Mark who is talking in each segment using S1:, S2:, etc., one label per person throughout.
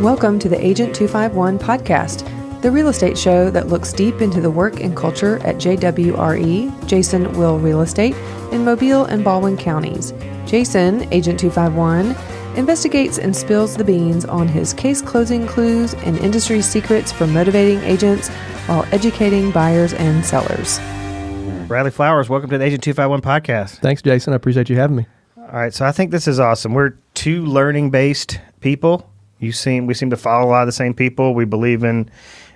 S1: Welcome to the Agent 251 podcast, the real estate show that looks deep into the work and culture at JWRE, Jason Will Real Estate, in Mobile and Baldwin counties. Jason, Agent 251, investigates and spills the beans on his case closing clues and industry secrets for motivating agents while educating buyers and sellers.
S2: Bradley Flowers, welcome to the Agent 251 podcast.
S3: Thanks, Jason. I appreciate you having me.
S2: All right, so I think this is awesome. We're two learning-based people. We seem to follow a lot of the same people. We believe in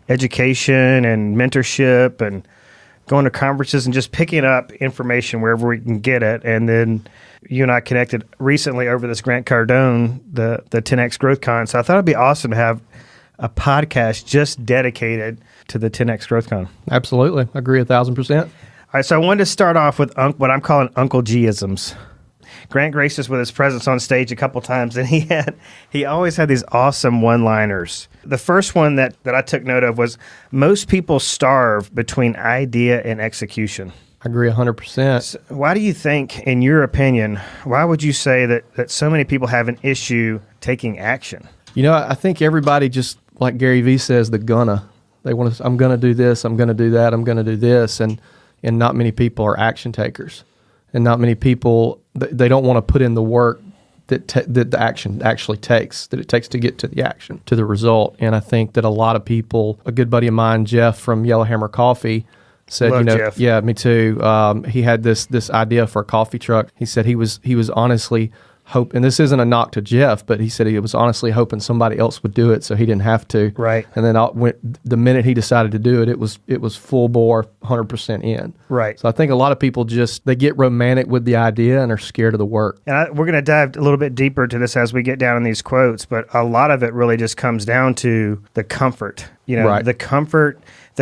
S2: education and mentorship and going to conferences and just picking up information wherever we can get it. And then you and I connected recently over this Grant Cardone, the 10X Growth Con. So I thought it'd be awesome to have a podcast just dedicated to the 10X Growth Con.
S3: Absolutely. I agree 1,000%.
S2: All right, so I wanted to start off with what I'm calling Uncle G-isms. Grant graced us with his presence on stage a couple times, and he always had these awesome one-liners. The first one that I took note of was, most people starve between idea and execution.
S3: I agree 100%.
S2: So why do you think, in your opinion, why would you say that so many people have an issue taking action?
S3: You know, I think everybody, just like Gary Vee says, they want to, I'm going to do this, I'm going to do that, I'm going to do this, and not many people are action takers. And not many people, they don't want to put in the work that the action actually takes, that it takes to get to the action, to the result. And I think that a lot of people, a good buddy of mine, Jeff from Yellowhammer Coffee, said,
S2: Love Jeff.
S3: Yeah, me too. He had this idea for a coffee truck. He said he was honestly hoping, and this isn't a knock to Jeff, but he said he was honestly hoping somebody else would do it so he didn't have to.
S2: Right.
S3: And then the minute he decided to do it, it was full bore, 100% in.
S2: Right.
S3: So I think a lot of people they get romantic with the idea and are scared of the work.
S2: And we're going to dive a little bit deeper to this as we get down in these quotes, but a lot of it really just comes down to the comfort.
S3: Right.
S2: The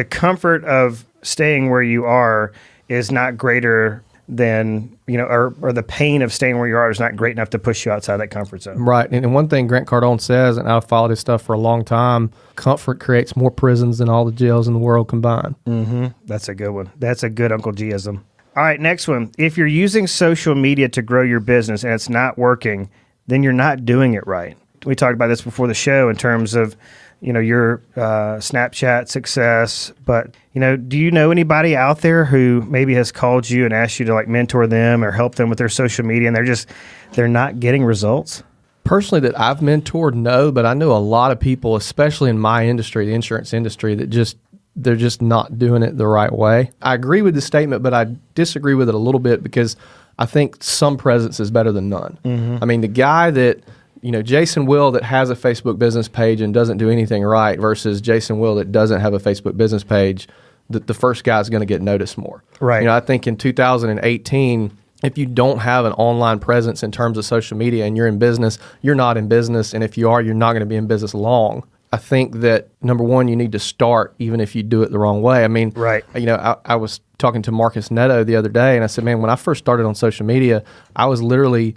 S2: comfort of staying where you are is not greater than, or the pain of staying where you are is not great enough to push you outside that comfort zone.
S3: Right. And one thing Grant Cardone says, and I've followed his stuff for a long time, comfort creates more prisons than all the jails in the world combined.
S2: Mm-hmm. That's a good one. That's a good Uncle G-ism. All right, next one. If you're using social media to grow your business and it's not working, then you're not doing it right. We talked about this before the show in terms of your Snapchat success, but do you know anybody out there who maybe has called you and asked you to mentor them or help them with their social media, and they're not getting results?
S3: Personally, that I've mentored, no, but I know a lot of people, especially in my industry, the insurance industry, that they're just not doing it the right way. I agree with the statement, but I disagree with it a little bit because I think some presence is better than none. Mm-hmm. I mean, the guy that Jason Will that has a Facebook business page and doesn't do anything right versus Jason Will that doesn't have a Facebook business page, the first guy is going to get noticed more.
S2: Right.
S3: I think in 2018, if you don't have an online presence in terms of social media and you're in business, you're not in business. And if you are, you're not going to be in business long. I think that, number one, you need to start even if you do it the wrong way. I mean,
S2: right.
S3: I was talking to Marcus Netto the other day, and I said, man, when I first started on social media, I was literally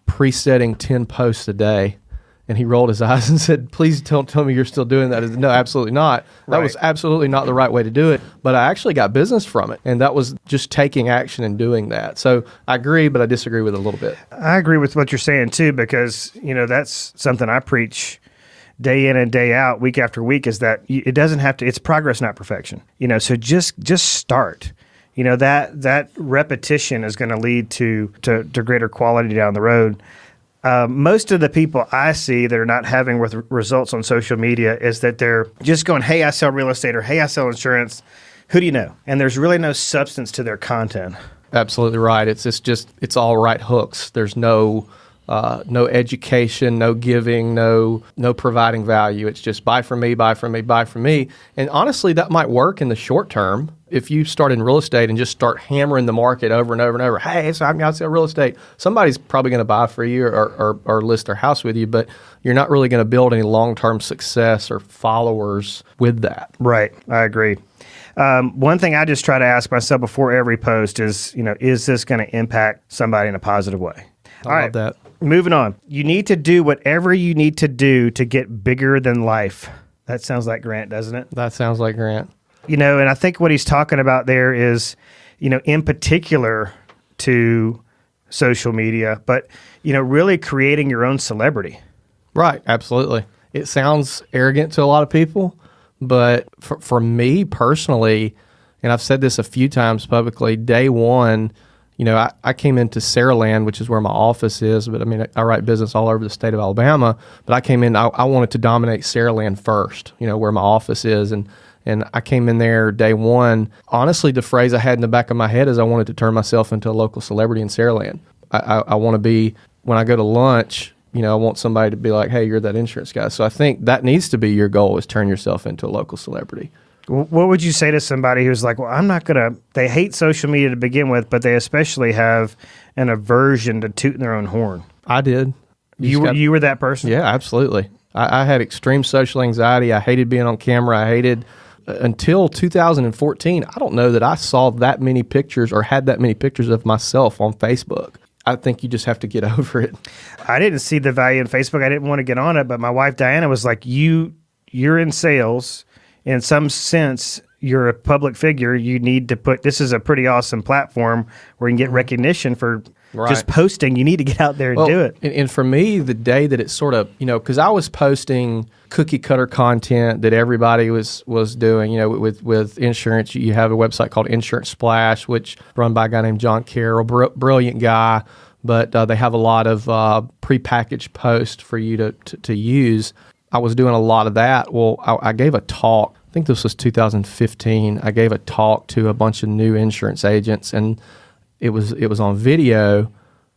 S3: presetting 10 posts a day. And he rolled his eyes and said, please don't tell me you're still doing that. I said, no, absolutely not. That was absolutely not the right way to do it. But I actually got business from it. And that was just taking action and doing that. So I agree, but I disagree with it a little bit.
S2: I agree with what you're saying too, because, that's something I preach day in and day out, week after week, is that it doesn't have to, it's progress, not perfection. So just start. That repetition is going to lead to greater quality down the road. Most of the people I see that are not having results on social media is that they're just going, hey, I sell real estate, or hey, I sell insurance. Who do you know? And there's really no substance to their content.
S3: Absolutely right. It's all right hooks. There's no education, no giving, no providing value. It's just buy from me, buy from me, buy from me. And honestly, that might work in the short term. If you start in real estate and just start hammering the market over and over and over, hey, so I'm out to sell real estate, somebody's probably going to buy for you or list their house with you, but you're not really going to build any long-term success or followers with that.
S2: Right. I agree. One thing I just try to ask myself before every post is, is this going to impact somebody in a positive way?
S3: I love that.
S2: Moving on. You need to do whatever you need to do to get bigger than life. That sounds like Grant, doesn't it?
S3: That sounds like Grant.
S2: And I think what he's talking about there is, in particular, to social media, but, really creating your own celebrity.
S3: Right, absolutely. It sounds arrogant to a lot of people, but for me personally, and I've said this a few times publicly, day one, I came into Saraland, which is where my office is, but I write business all over the state of Alabama, but I came in, I wanted to dominate Saraland first, where my office is, and I came in there day one. Honestly, the phrase I had in the back of my head is I wanted to turn myself into a local celebrity in Saraland. I want to be, when I go to lunch, I want somebody to be like, hey, you're that insurance guy. So I think that needs to be your goal, is turn yourself into a local celebrity.
S2: What would you say to somebody who's like, well, I'm not going to, they hate social media to begin with, but they especially have an aversion to tooting their own horn?
S3: I did.
S2: You were that person?
S3: Yeah, absolutely. I had extreme social anxiety. I hated being on camera. I hated, until 2014, I don't know that I saw that many pictures or had that many pictures of myself on Facebook. I think you just have to get over it.
S2: I didn't see the value in Facebook. I didn't want to get on it, but my wife, Diana, was like, you're in sales. In some sense, you're a public figure. You need to this is a pretty awesome platform where you can get recognition for just posting. You need to get out there and do it.
S3: And for me, the day that it sort of, because I was posting cookie cutter content that everybody was doing, with insurance. You have a website called Insurance Splash, which run by a guy named John Carroll, brilliant guy, but they have a lot of prepackaged posts for you to use. I was doing a lot of that. Well, I gave a talk. I think this was 2015. I gave a talk to a bunch of new insurance agents, and it was on video,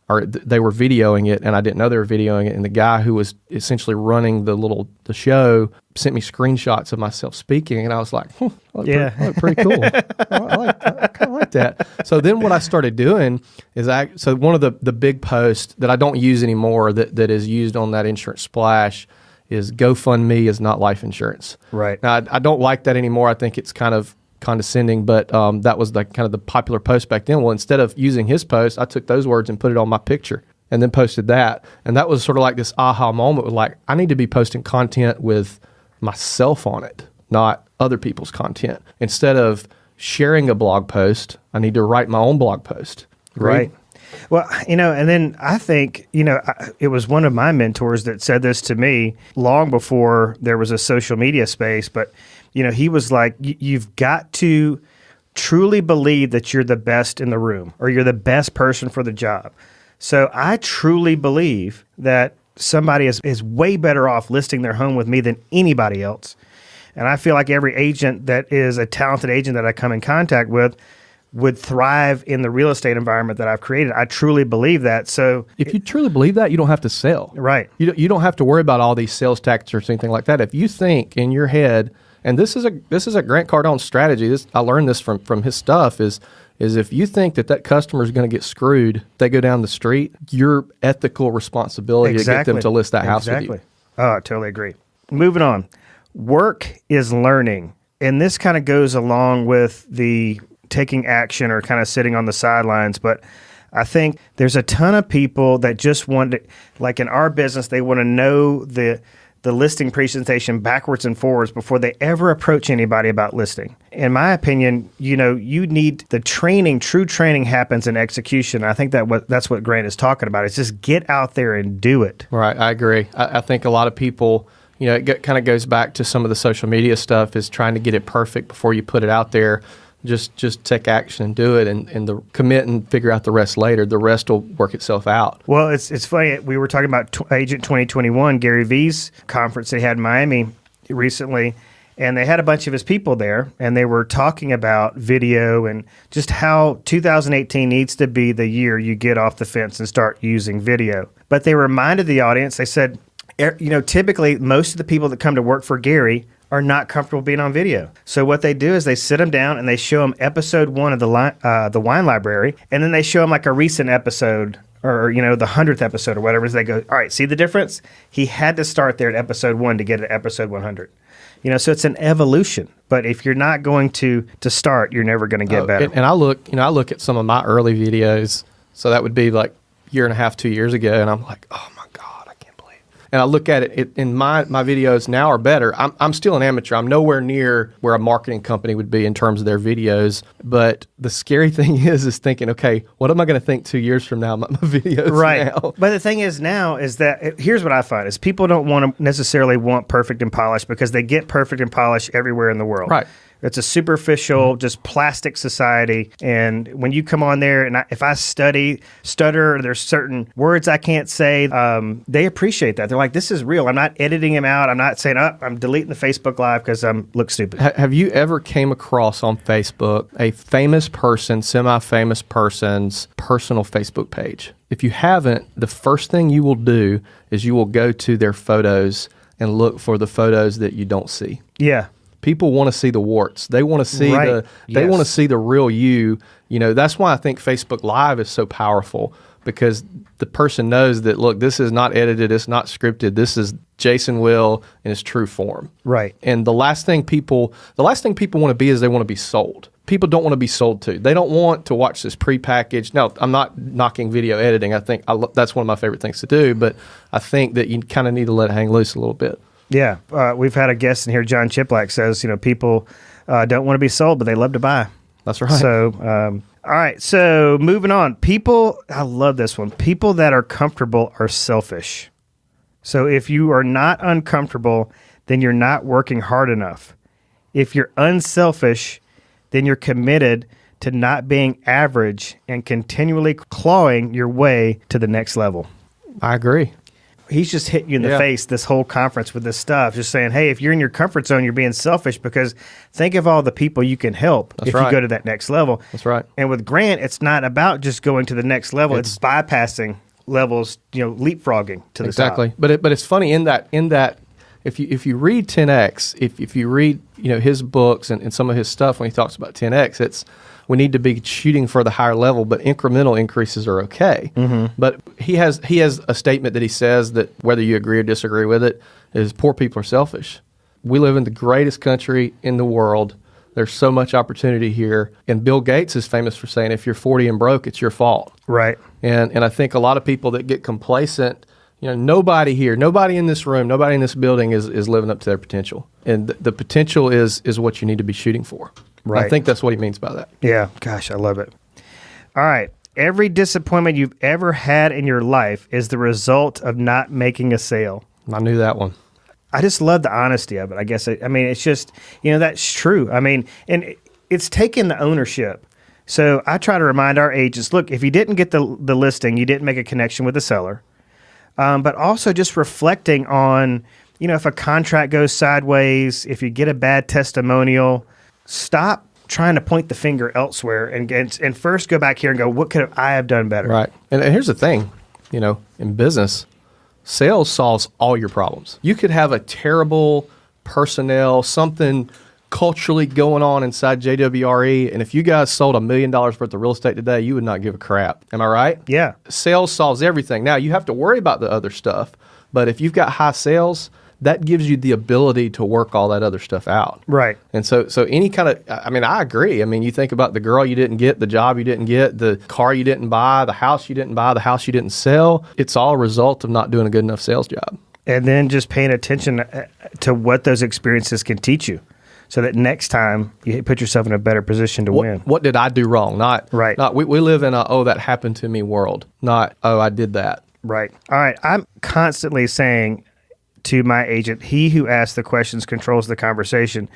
S3: or they were videoing it, and I didn't know they were videoing it. And the guy who was essentially running the show sent me screenshots of myself speaking, and I was like, I look pretty cool. I kind of like that. So then what I started doing is so one of the big posts that I don't use anymore that is used on that Insurance Splash is GoFundMe is not life insurance.
S2: Right.
S3: Now, I don't like that anymore. I think it's kind of condescending, but that was kind of the popular post back then. Well, instead of using his post, I took those words and put it on my picture and then posted that. And that was sort of like this aha moment with like, I need to be posting content with myself on it, not other people's content. Instead of sharing a blog post, I need to write my own blog post.
S2: Right. Well, and then I think, it was one of my mentors that said this to me long before there was a social media space, but, he was like, you've got to truly believe that you're the best in the room or you're the best person for the job. So I truly believe that somebody is way better off listing their home with me than anybody else. And I feel like every agent that is a talented agent that I come in contact with would thrive in the real estate environment that I've created. I truly believe that. So
S3: if you truly believe that, you don't have to sell.
S2: Right.
S3: You don't have to worry about all these sales tactics or anything like that. If you think in your head, and this is a Grant Cardone's strategy. I learned this from his stuff is if you think that customer is going to get screwed, they go down the street, your ethical responsibility to get them to list that house with you.
S2: Oh, I totally agree. Moving on. Work is learning. And this kind of goes along with the taking action or kind of sitting on the sidelines. But I think there's a ton of people that just want to, like in our business, they want to know the listing presentation backwards and forwards before they ever approach anybody about listing. In my opinion, you need the training. True training happens in execution. I think that's what Grant is talking about. It's just get out there and do it.
S3: Right. I agree. I think a lot of people, it kind of goes back to some of the social media stuff is trying to get it perfect before you put it out there. Just take action and do it and commit and figure out the rest later. The rest will work itself out.
S2: Well, it's funny. We were talking about Agent 2021, Gary V's conference they had in Miami recently, and they had a bunch of his people there, and they were talking about video and just how 2018 needs to be the year you get off the fence and start using video. But they reminded the audience, they said, typically most of the people that come to work for Gary are not comfortable being on video. So what they do is they sit them down and they show them episode 1 of the wine library, and then they show them like a recent episode or the 100th episode or whatever. They go, all right, see the difference? He had to start there at episode 1 to get to episode 100. So it's an evolution. But if you're not going to start, you're never going to get better.
S3: And I look at some of my early videos. So that would be like a year and a half, 2 years ago, and I'm like, oh my God, I can't believe. And I look at it in my videos now are better. I'm still an amateur. I'm nowhere near where a marketing company would be in terms of their videos. But the scary thing is thinking, okay, what am I going to think 2 years from now about my videos now?
S2: But the thing is now is that here's what I find is people don't want to necessarily want perfect and polished because they get perfect and polished everywhere in the world.
S3: Right.
S2: It's a superficial, just plastic society. And when you come on there, and if I stutter, or there's certain words I can't say, they appreciate that. They're like, this is real. I'm not editing him out. I'm not saying, I'm deleting the Facebook Live because I look stupid.
S3: Have you ever came across on Facebook a famous person, semi-famous person's personal Facebook page? If you haven't, the first thing you will do is you will go to their photos and look for the photos that you don't see.
S2: Yeah.
S3: People want to see the warts. They want to see want to see the real you. You know, that's why I think Facebook Live is so powerful, because the person knows that, look, this is not edited, it's not scripted. This is Jason Will in his true form.
S2: Right.
S3: And the last thing people want to be is they want to be sold. People don't want to be sold to. They don't want to watch this prepackaged. Now, I'm not knocking video editing. I think that's one of my favorite things to do, but I think that you kind of need to let it hang loose a little bit.
S2: Yeah, we've had a guest in here, John Chiplak, says, people don't want to be sold, but they love to buy.
S3: That's right.
S2: So, all right, so moving on. I love this one. People that are comfortable are selfish. So if you are not uncomfortable, then you're not working hard enough. If you're unselfish, then you're committed to not being average and continually clawing your way to the next level.
S3: I agree.
S2: He's just hitting you in the face this whole conference with this stuff, just saying, hey, if you're in your comfort zone, you're being selfish, because think of all the people you can help you go to that next level. That's right. And with Grant, it's not about just going to the next level. It's bypassing levels, leapfrogging to the top.
S3: Exactly. But it's funny in that if you read 10X, if you read his books and some of his stuff when he talks about 10X, we need to be shooting for the higher level, but incremental increases are okay. Mm-hmm. But he has a statement that he says that, whether you agree or disagree with it, is poor people are selfish. We live in the greatest country in the world. There's so much opportunity here. And Bill Gates is famous for saying, if you're 40 and broke, it's your fault.
S2: Right.
S3: And I think a lot of people that get complacent, nobody here, nobody in this room, nobody in this building is living up to their potential. And the potential is what you need to be shooting for. Right. I think that's what he means by that.
S2: Yeah. Gosh, I love it. All right. Every disappointment you've ever had in your life is the result of not making a sale.
S3: I knew that one.
S2: I just love the honesty of it. I guess, it's just, that's true. And it's taking the ownership. So I try to remind our agents, look, if you didn't get the listing, you didn't make a connection with the seller. But also just reflecting on, if a contract goes sideways, if you get a bad testimonial, stop trying to point the finger elsewhere and first go back here and go, what could I have done better?
S3: Right. And here's the thing, in business, sales solves all your problems. You could have a terrible personnel, something culturally going on inside JWRE, and if you guys sold $1 million worth of real estate today, you would not give a crap. Am I right?
S2: Yeah.
S3: Sales solves everything. Now, you have to worry about the other stuff, but if you've got high sales, that gives you the ability to work all that other stuff out.
S2: Right.
S3: And so any kind of, I agree. You think about the girl you didn't get, the job you didn't get, the car you didn't buy, the house you didn't buy, the house you didn't sell. It's all a result of not doing a good enough sales job. And
S2: then just paying attention to what those experiences can teach you, so that next time you put yourself in a better position to win.
S3: What did I do wrong? Not we live in a, that happened to me world. Not, I did that.
S2: Right. All right. I'm constantly saying to my agent, he who asks the questions controls the conversation.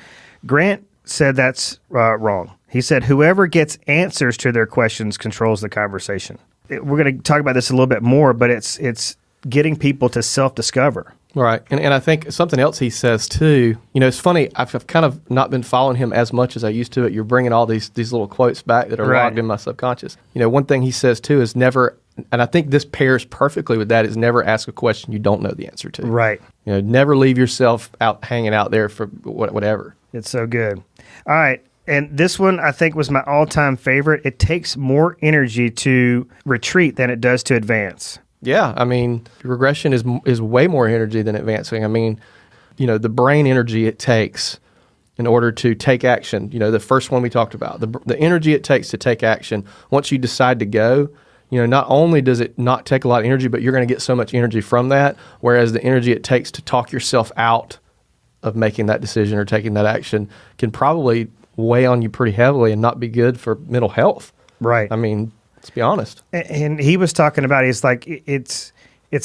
S2: Grant said that's wrong. He said whoever gets answers to their questions controls the conversation. We're going to talk about this a little bit more, but it's getting people to self-discover.
S3: Right. And I think something else he says too, it's funny, I've kind of not been following him as much as I used to, but you're bringing all these little quotes back that are logged in my subconscious. One thing he says too is never, and I think this pairs perfectly with that, is never ask a question you don't know the answer to.
S2: Right.
S3: Never leave yourself hanging out there for whatever.
S2: It's so good. All right. And this one, I think, was my all-time favorite. It takes more energy to retreat than it does to advance.
S3: Yeah. Regression is way more energy than advancing. The brain energy it takes in order to take action. The first one we talked about, the energy it takes to take action. Once you decide to go, not only does it not take a lot of energy, but you're going to get so much energy from that, whereas the energy it takes to talk yourself out of making that decision or taking that action can probably weigh on you pretty heavily and not be good for mental health.
S2: Right.
S3: I mean, let's be honest.
S2: And he was talking about, he's like, it's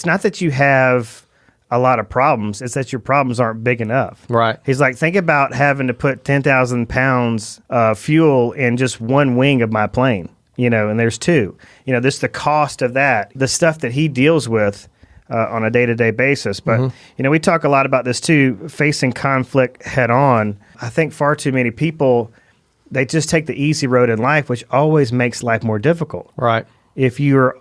S2: not that you have a lot of problems, it's that your problems aren't big enough.
S3: Right.
S2: He's like, think about having to put 10,000 pounds of fuel in just one wing of my plane, and there's two. This the cost of that, the stuff that he deals with on a day-to-day basis. But, we talk a lot about this too, facing conflict head on. I think far too many people, they just take the easy road in life, which always makes life more difficult.
S3: Right.
S2: If you're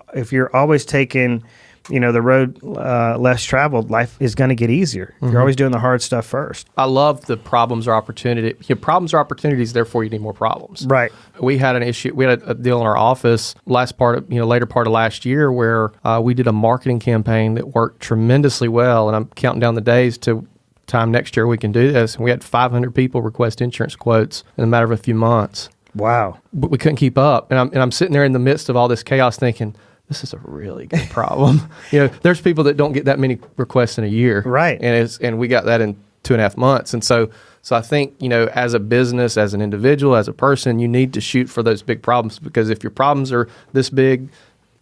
S2: always taking, the road less traveled, life is going to get easier. You're always doing the hard stuff first.
S3: I love the problems are opportunity. Problems are opportunities, therefore you need more problems.
S2: Right.
S3: We had an issue. We had a deal in our office later part of last year where we did a marketing campaign that worked tremendously well, and I'm counting down the days to time next year we can do this. And we had 500 people request insurance quotes in a matter of a few months.
S2: Wow.
S3: But we couldn't keep up. And I'm sitting there in the midst of all this chaos thinking, this is a really good problem. There's people that don't get that many requests in a year.
S2: Right.
S3: And we got that in 2.5 months. And so I think, as a business, as an individual, as a person, you need to shoot for those big problems, because if your problems are this big,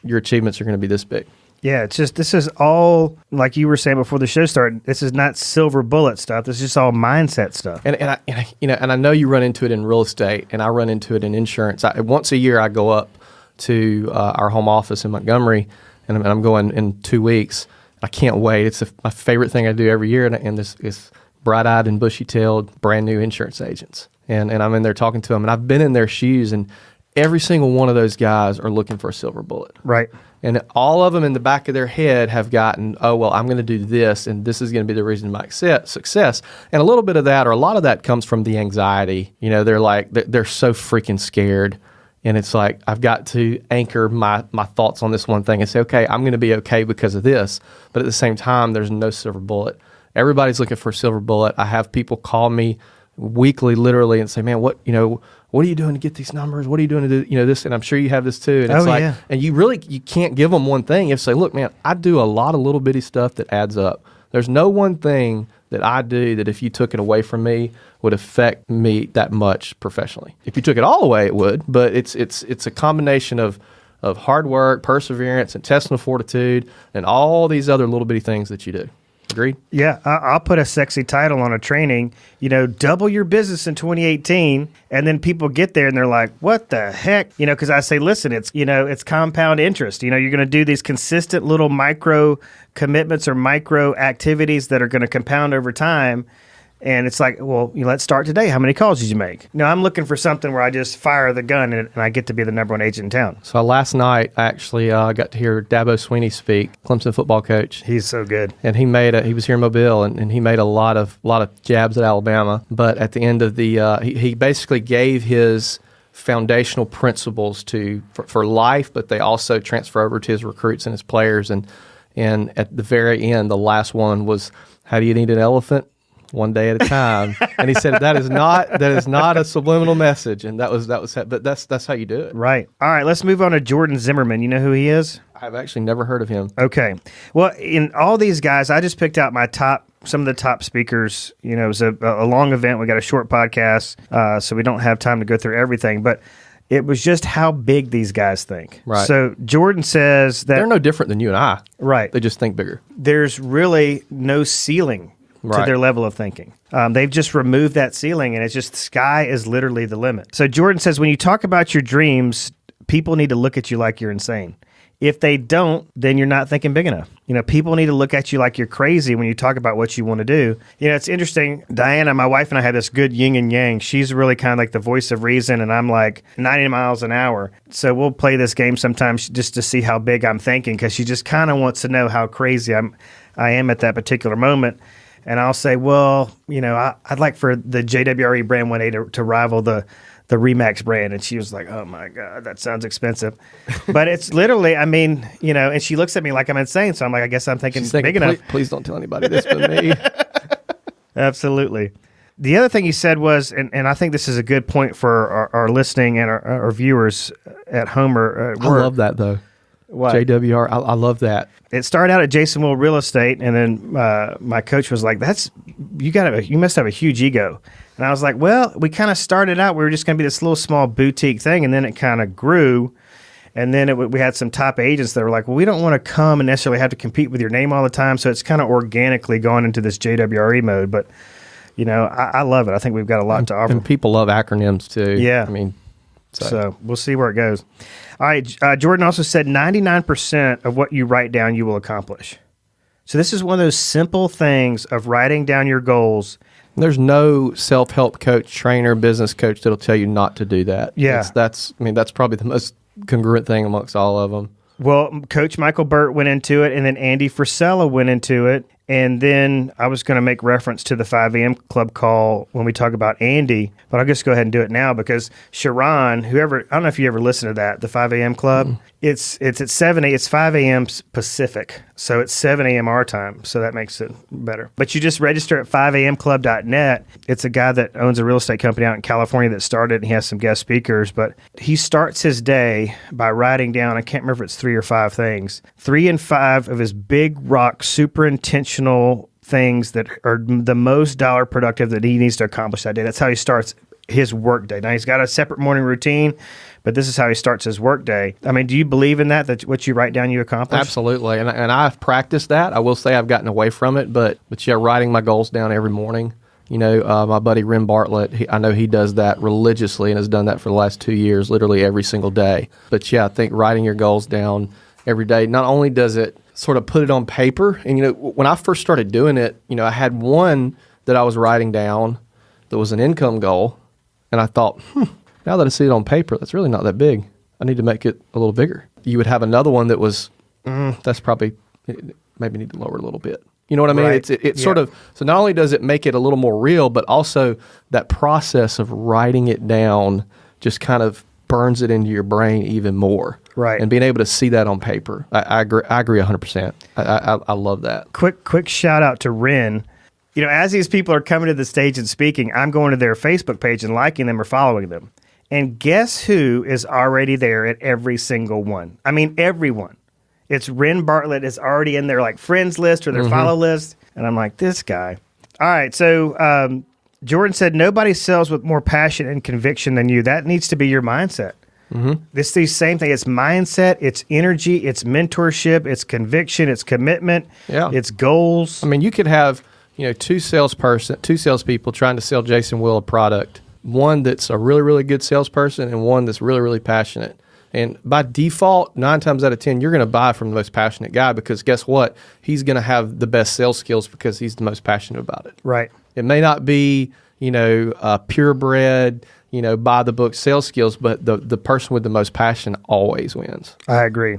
S3: your achievements are going to be this big.
S2: Yeah, it's just, this is all, like you were saying before the show started, this is not silver bullet stuff. This is just all mindset stuff.
S3: And I know you run into it in real estate, and I run into it in insurance. Once a year, I go up to our home office in Montgomery, and I'm going in 2 weeks. I can't wait. It's my favorite thing I do every year, and this is bright-eyed and bushy-tailed, brand-new insurance agents. And I'm in there talking to them, and I've been in their shoes, and every single one of those guys are looking for a silver bullet.
S2: Right.
S3: And all of them in the back of their head have gotten, oh, well, I'm going to do this, and this is going to be the reason my success. And a little bit of that, or a lot of that, comes from the anxiety. They're like, they're so freaking scared. And it's like, I've got to anchor my thoughts on this one thing and say, okay, I'm going to be okay because of this. But at the same time, there's no silver bullet. Everybody's looking for a silver bullet. I have people call me weekly, literally, and say, man, what are you doing to get these numbers? What are you doing to do, this? And I'm sure you have this too. And it's like, and you can't give them one thing. You have to say, look, man, I do a lot of little bitty stuff that adds up. There's no one thing that I do that if you took it away from me would affect me that much professionally. If you took it all away, it would, but it's a combination of hard work, perseverance, intestinal fortitude, and all these other little bitty things that you do. Agreed?
S2: Yeah, I'll put a sexy title on a training, double your business in 2018, and then people get there and they're like, what the heck? Because I say, listen, it's compound interest. You're going to do these consistent little micro commitments or micro activities that are going to compound over time. And it's like, well, let's start today. How many calls did you make? No, I'm looking for something where I just fire the gun and I get to be the number one agent in town.
S3: So last night, I actually got to hear Dabo Swinney speak, Clemson football coach.
S2: He's so good.
S3: And he was here in Mobile, and he made a lot of jabs at Alabama. But at the end of he basically gave his foundational principles for life, but they also transfer over to his recruits and his players. And at the very end, the last one was, how do you eat an elephant? One day at a time. And he said that is not a subliminal message, and but that's how you do it.
S2: Right. All right, let's move on to Jordan Zimmerman. You know who he is?
S3: I've actually never heard of him.
S2: Okay. Well, in all these guys, I just picked out some of the top speakers. It was a long event. We got a short podcast, so we don't have time to go through everything, but it was just how big these guys think.
S3: Right.
S2: So Jordan says that
S3: they're no different than you and I.
S2: Right.
S3: They just think bigger.
S2: There's really no ceiling to their level of thinking. They've just removed that ceiling, and it's just the sky is literally the limit. So Jordan says, when you talk about your dreams, people need to look at you like you're insane. If they don't, then you're not thinking big enough. People need to look at you like you're crazy when you talk about what you want to do. It's interesting. Diana, my wife, and I have this good yin and yang. She's really kind of like the voice of reason, and I'm like 90 miles an hour. So we'll play this game sometimes just to see how big I'm thinking, because she just kind of wants to know how crazy I am at that particular moment. And I'll say, well, I'd like for the JWRE brand 1A to rival the Remax brand. And she was like, oh, my God, that sounds expensive. But it's literally, and she looks at me like I'm insane. So I'm like, I guess I'm thinking big enough.
S3: Please don't tell anybody this but me.
S2: Absolutely. The other thing he said was, and I think this is a good point for our listening and our viewers at home or at work.
S3: I love that, though.
S2: What?
S3: JWR. I love that.
S2: It started out at Jason Will Real Estate, and then my coach was like, you must have a huge ego. And I was like, well, we kind of started out, we were just going to be this little small boutique thing, and then it kind of grew. And then we had some top agents that were like, well, we don't want to come and necessarily have to compete with your name all the time. So it's kind of organically gone into this JWRE mode. But, I love it. I think we've got a lot to offer.
S3: And people love acronyms too.
S2: Yeah.
S3: I mean,
S2: so we'll see where it goes. All right. Jordan also said 99% of what you write down, you will accomplish. So this is one of those simple things of writing down your goals.
S3: There's no self-help coach, trainer, business coach that'll tell you not to do that.
S2: Yeah.
S3: That's probably the most congruent thing amongst all of them.
S2: Well, Coach Michael Burt went into it, and then Andy Frisella went into it. And then I was going to make reference to the 5 a.m. club call when we talk about Andy, but I'll just go ahead and do it now because Sharon, I don't know if you ever listened to that, the 5 a.m. club, it's at 7 a.m. It's 5 a.m. Pacific, so it's 7 a.m. our time, so that makes it better. But you just register at 5amclub.net. It's a guy that owns a real estate company out in California that started, and he has some guest speakers, but he starts his day by writing down, I can't remember if it's 3 or 5 things, 3 and 5 of his big rock, super intentional things that are the most dollar productive that he needs to accomplish that day. That's how he starts his work day. Now, he's got a separate morning routine, but this is how he starts his work day. I mean, do you believe in that what you write down you accomplish?
S3: Absolutely. And I've practiced that. I will say I've gotten away from it, but yeah, writing my goals down every morning. My buddy Ren Bartlett, I know he does that religiously and has done that for the last 2 years, literally every single day. But yeah, I think writing your goals down every day, not only does it sort of put it on paper. And, when I first started doing it, I had one that I was writing down that was an income goal. And I thought, now that I see it on paper, that's really not that big. I need to make it a little bigger. You would have another one that was, that's probably, maybe need to lower it a little bit. You know what I mean?
S2: Right.
S3: It's sort of, so not only does it make it a little more real, but also that process of writing it down just kind of burns it into your brain even more.
S2: Right.
S3: And being able to see that on paper. I agree 100%. I love that.
S2: Quick shout out to Ren. As these people are coming to the stage and speaking, I'm going to their Facebook page and liking them or following them. And guess who is already there at every single one? I mean, everyone. It's Ren Bartlett is already in their friends list or their follow list. And I'm like, this guy. All right. So Jordan said, nobody sells with more passion and conviction than you. That needs to be your mindset. It's the same thing. It's mindset, it's energy, it's mentorship, it's conviction, it's commitment, it's goals.
S3: I mean, you could have, two salespeople trying to sell Jason Will a product. One that's a really, really good salesperson and one that's really, really passionate. And by default, 9 times out of 10, you're going to buy from the most passionate guy because guess what? He's going to have the best sales skills because he's the most passionate about it.
S2: Right.
S3: It may not be, purebred, by the book sales skills, but the person with the most passion always wins.
S2: I agree.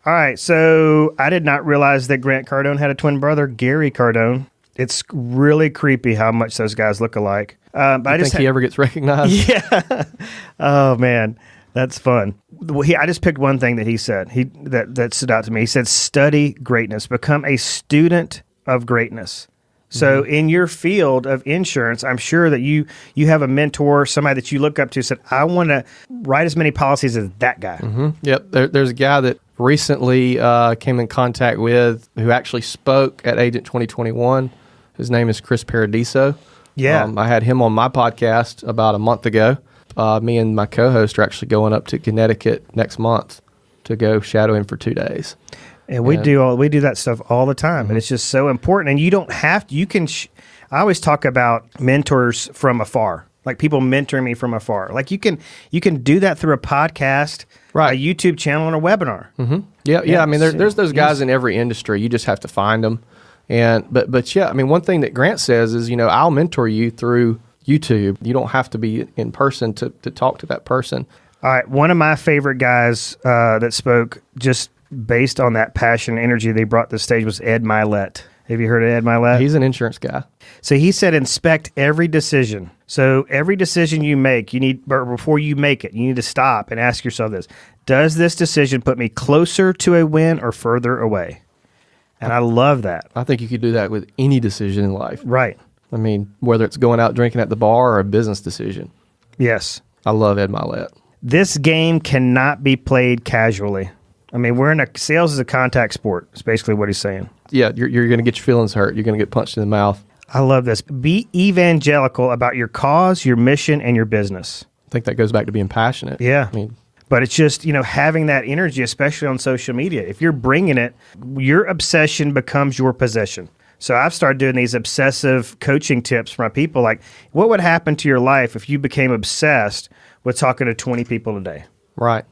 S2: All right. So I did not realize that Grant Cardone had a twin brother, Gary Cardone. It's really creepy how much those guys look alike.
S3: But I think he ever gets recognized?
S2: Yeah. Oh, man. That's fun. I just picked one thing that he said that stood out to me. He said, study greatness. Become a student of greatness. So in your field of insurance, I'm sure that you have a mentor, somebody that you look up to, said, I want to write as many policies as that guy.
S3: Yep. There's a guy that recently came in contact with who actually spoke at Agent 2021. His name is Chris Paradiso.
S2: Yeah.
S3: I had him on my podcast about a month ago. Me and my co-host are actually going up to Connecticut next month to go shadow him for 2 days.
S2: And we do that stuff all the time, and it's just so important. And you don't have to. You can. I always talk about mentors from afar, like people mentoring me from afar. Like you can do that through a podcast,
S3: right?
S2: A YouTube channel, and a webinar.
S3: Yeah. I mean, there's those guys in every industry. You just have to find them. And but yeah, I mean, one thing that Grant says is, I'll mentor you through YouTube. You don't have to be in person to talk to that person.
S2: All right, one of my favorite guys that spoke just based on that passion and energy they brought to the stage was Ed Milet. Have you heard of Ed Milet?
S3: He's an insurance guy.
S2: So he said, inspect every decision. So every decision you make, before you make it, you need to stop and ask yourself this: does this decision put me closer to a win or further away? And I love that.
S3: I think you could do that with any decision in life.
S2: Right.
S3: I mean, whether it's going out drinking at the bar or a business decision.
S2: Yes.
S3: I love Ed Milet.
S2: This game cannot be played casually. I mean, sales is a contact sport. It's basically what he's saying.
S3: Yeah, you're going to get your feelings hurt. You're going to get punched in the mouth.
S2: I love this. Be evangelical about your cause, your mission, and your business.
S3: I think that goes back to being passionate.
S2: Yeah.
S3: I mean,
S2: but it's just, having that energy, especially on social media. If you're bringing it, your obsession becomes your possession. So I've started doing these obsessive coaching tips for my people. Like, what would happen to your life if you became obsessed with talking to 20 people a day?
S3: right.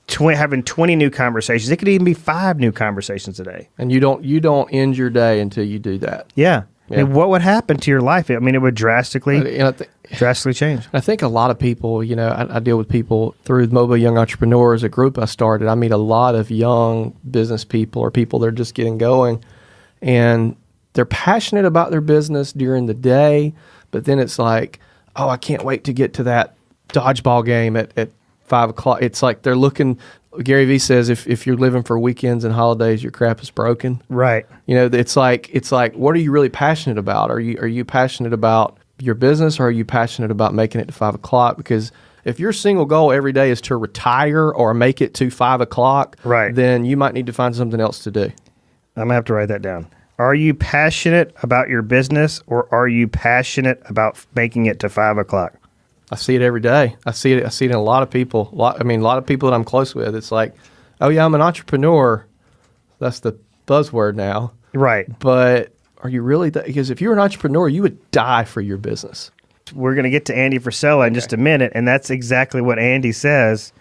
S2: Having 20 new conversations. It could even be 5 new conversations a day.
S3: And you don't end your day until you do that.
S2: Yeah.
S3: Yeah.
S2: I mean, what would happen to your life? I mean, it would drastically change.
S3: I think a lot of people, I deal with people through Mobile Young Entrepreneurs, a group I started. I meet a lot of young business people or people that are just getting going, and they're passionate about their business during the day, but then it's like, oh, I can't wait to get to that dodgeball game at 5 o'clock. It's like they're looking. Gary Vee says if you're living for weekends and holidays, your crap is broken.
S2: Right.
S3: It's like what are you really passionate about? Are you passionate about your business, or are you passionate about making it to 5 o'clock? Because if your single goal every day is to retire or make it to 5 o'clock,
S2: right,
S3: then you might need to find something else to do.
S2: I'm gonna have to write that down. Are you passionate about your business, or are you passionate about making it to 5 o'clock?
S3: I see it every day. I see it in a lot of people. A lot of people that I'm close with. It's like, oh yeah, I'm an entrepreneur. That's the buzzword now.
S2: Right.
S3: But are you really? Because if you're an entrepreneur, you would die for your business.
S2: We're going to get to Andy Frisella in just a minute, and that's exactly what Andy says.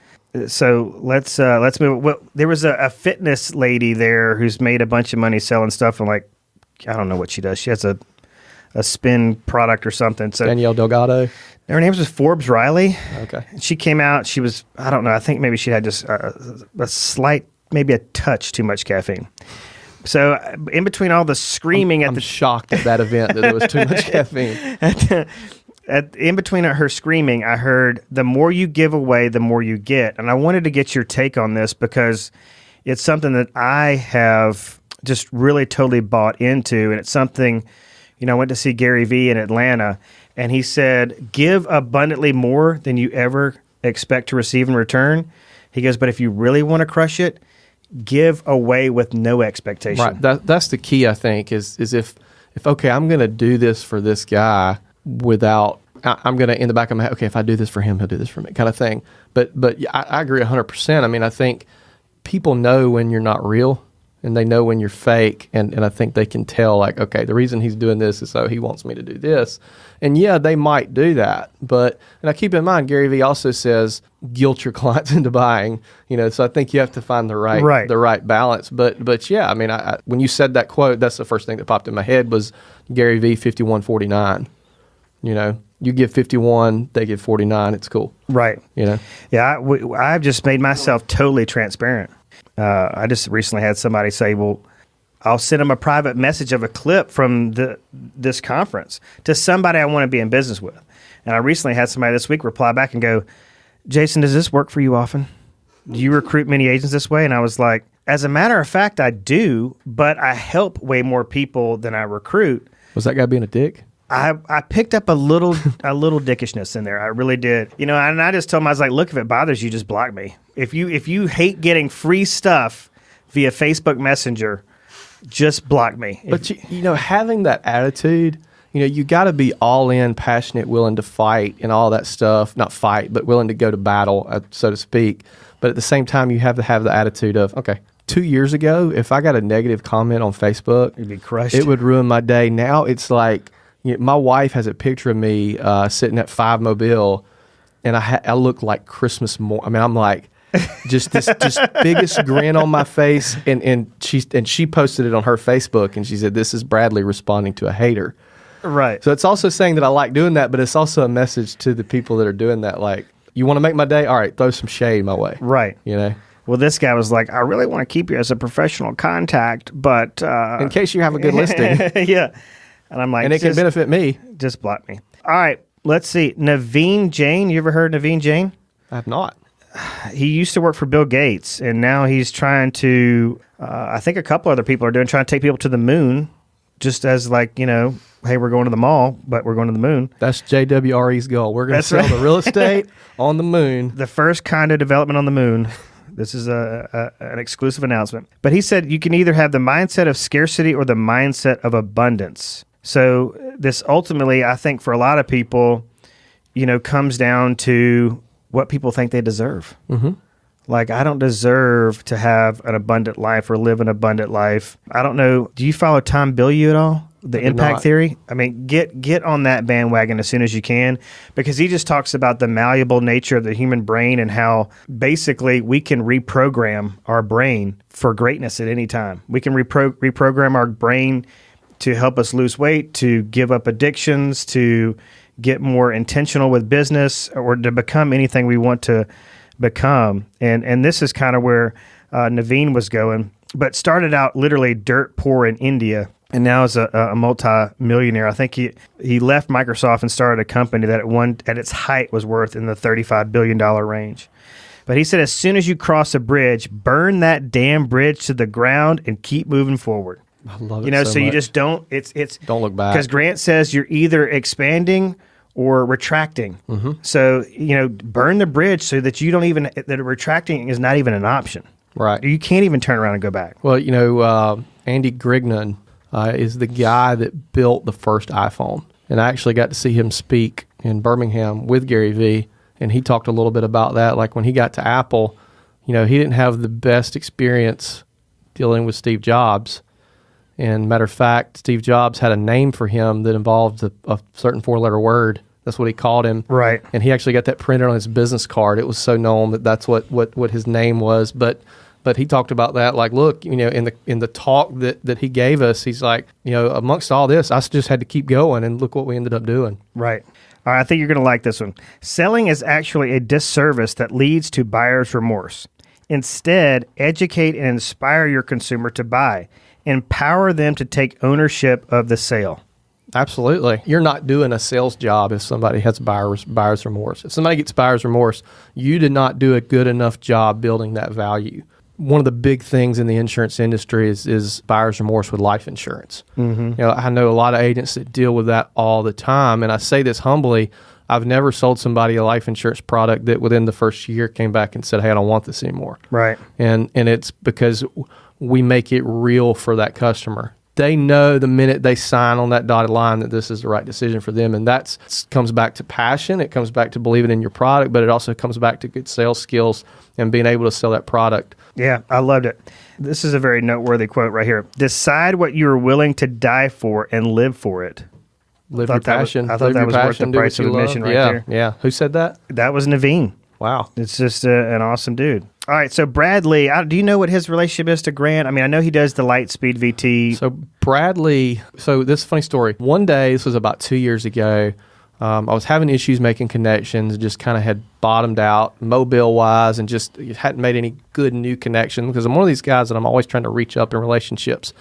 S2: So let's move. Well, there was a fitness lady there who's made a bunch of money selling stuff, and I don't know what she does. She has a spin product or something. So
S3: Danielle Delgado.
S2: Her name was Forbes Riley.
S3: Okay.
S2: She came out. She was, I don't know, I think maybe she had just a slight, maybe a touch too much caffeine. So in between all the screaming
S3: I'm shocked at that event that there was too much caffeine.
S2: In between her screaming, I heard, the more you give away, the more you get. And I wanted to get your take on this because it's something that I have just really totally bought into. And it's something, I went to see Gary Vee in Atlanta, and he said, give abundantly more than you ever expect to receive in return. He goes, but if you really want to crush it, give away with no expectation.
S3: Right. That's the key, I think, is if okay, I'm going to do this for this guy without, I'm going to, in the back of my head, okay, if I do this for him, he'll do this for me, kind of thing. But I agree 100%. I mean, I think people know when you're not real, and they know when you're fake, and I think they can tell, like, okay, the reason he's doing this is so he wants me to do this. And yeah, they might do that, and I keep in mind, Gary Vee also says, guilt your clients into buying, so I think you have to find the right balance. But yeah, I mean, I when you said that quote, that's the first thing that popped in my head was Gary Vee 51-49. You give 51, they give 49, it's cool.
S2: Right. Yeah, I've just made myself totally transparent. I just recently had somebody say, well, I'll send them a private message of a clip from this conference to somebody I want to be in business with. And I recently had somebody this week reply back and go, Jason, does this work for you often? Do you recruit many agents this way? And I was like, as a matter of fact, I do, but I help way more people than I recruit.
S3: Was that guy being a dick?
S2: I picked up a little dickishness in there. I really did. And I just told him, I was like, look, if it bothers you, just block me. If you hate getting free stuff via Facebook Messenger, just block me.
S3: But having that attitude, you got to be all in, passionate, willing to fight and all that stuff. Not fight, but willing to go to battle, so to speak. But at the same time, you have to have the attitude of, okay, 2 years ago, if I got a negative comment on Facebook,
S2: you'd be crushed.
S3: It would ruin my day. Now it's like, my wife has a picture of me sitting at 5 Mobile, and I look like Christmas morning. I mean, I'm like just this biggest grin on my face, and she posted it on her Facebook, and she said, "This is Bradley responding to a hater."
S2: Right.
S3: So it's also saying that I like doing that, but it's also a message to the people that are doing that. Like, you want to make my day? All right, throw some shade my way.
S2: Right. Well, this guy was like, I really want to keep you as a professional contact, but
S3: in case you have a good listing,
S2: yeah. And I'm like,
S3: and it can benefit me.
S2: Just block me. All right, let's see. Naveen Jain. You ever heard Naveen Jain?
S3: I have not.
S2: He used to work for Bill Gates, and now he's trying to, I think a couple other people are trying to take people to the moon, just as like, hey, we're going to the mall, but we're going to the moon.
S3: That's JWRE's goal. We're going to sell the real estate on the moon.
S2: The first condo development on the moon. This is an exclusive announcement. But he said you can either have the mindset of scarcity or the mindset of abundance. So this ultimately, I think for a lot of people, comes down to what people think they deserve. Mm-hmm. Like, I don't deserve to have an abundant life or live an abundant life. I don't know. Do you follow Tom Bilyeu at all? The impact theory? I mean, get on that bandwagon as soon as you can, because he just talks about the malleable nature of the human brain and how basically we can reprogram our brain for greatness at any time. We can reprogram our brain to help us lose weight, to give up addictions, to get more intentional with business, or to become anything we want to become. And this is kind of where Naveen was going, but started out literally dirt poor in India, and now is a multi-millionaire. I think he left Microsoft and started a company that at its height was worth in the $35 billion range. But he said, as soon as you cross a bridge, burn that damn bridge to the ground and keep moving forward.
S3: I love it
S2: so
S3: much.
S2: You just don't
S3: look back.
S2: Because Grant says you're either expanding or retracting. Mm-hmm. So, burn the bridge so that that retracting is not even an option.
S3: Right.
S2: You can't even turn around and go back.
S3: Well, Andy Grignon is the guy that built the first iPhone. And I actually got to see him speak in Birmingham with Gary Vee. And he talked a little bit about that. Like when he got to Apple, he didn't have the best experience dealing with Steve Jobs. And matter of fact, Steve Jobs had a name for him that involved a certain 4-letter word. That's what he called him.
S2: Right.
S3: And he actually got that printed on his business card. It was so known that that's what his name was. But he talked about that, like, look, in the talk that he gave us, he's like, amongst all this, I just had to keep going, and look what we ended up doing.
S2: Right. All right, I think you're going to like this one. Selling is actually a disservice that leads to buyer's remorse. Instead, educate and inspire your consumer to buy. Empower them to take ownership of the sale.
S3: Absolutely. You're not doing a sales job if somebody has buyer's remorse. If somebody gets buyer's remorse, you did not do a good enough job building that value. One of the big things in the insurance industry is buyer's remorse with life insurance. Mm-hmm. I know a lot of agents that deal with that all the time, and I say this humbly. I've never sold somebody a life insurance product that within the first year came back and said, hey, I don't want this anymore.
S2: Right.
S3: And it's because we make it real for that customer. They know the minute they sign on that dotted line that this is the right decision for them. And that comes back to passion. It comes back to believing in your product, but it also comes back to good sales skills and being able to sell that product.
S2: Yeah, I loved it. This is a very noteworthy quote right here. Decide what you are willing to die for and live for it.
S3: Live your passion.
S2: I thought that was worth the price of admission right there.
S3: Yeah. Who said that?
S2: That was Naveen.
S3: Wow.
S2: It's just an awesome dude. All right, so Bradley, do you know what his relationship is to Grant? I mean, I know he does the Lightspeed VT.
S3: So Bradley, this is a funny story. One day, this was about 2 years ago, I was having issues making connections, just kind of had bottomed out mobile-wise and just hadn't made any good new connections because I'm one of these guys that I'm always trying to reach up in relationships.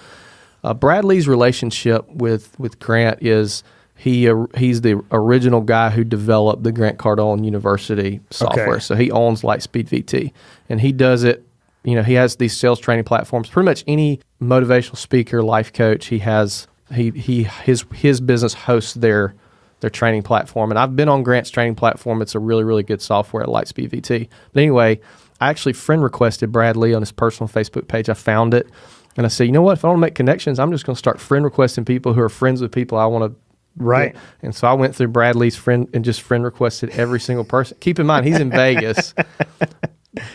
S3: Bradley's relationship with Grant is he's the original guy who developed the Grant Cardone University software. Okay. So he owns Lightspeed VT, and he does it. He has these sales training platforms. Pretty much any motivational speaker, life coach, his business hosts their training platform. And I've been on Grant's training platform. It's a really, really good software at Lightspeed VT. But anyway, I actually friend requested Bradley on his personal Facebook page. I found it, and I said, you know what? If I want to make connections, I'm just going to start friend requesting people who are friends with people I want to.
S2: Right.
S3: And so I went through Bradley's friend and just friend requested every single person. Keep in mind, he's in Vegas.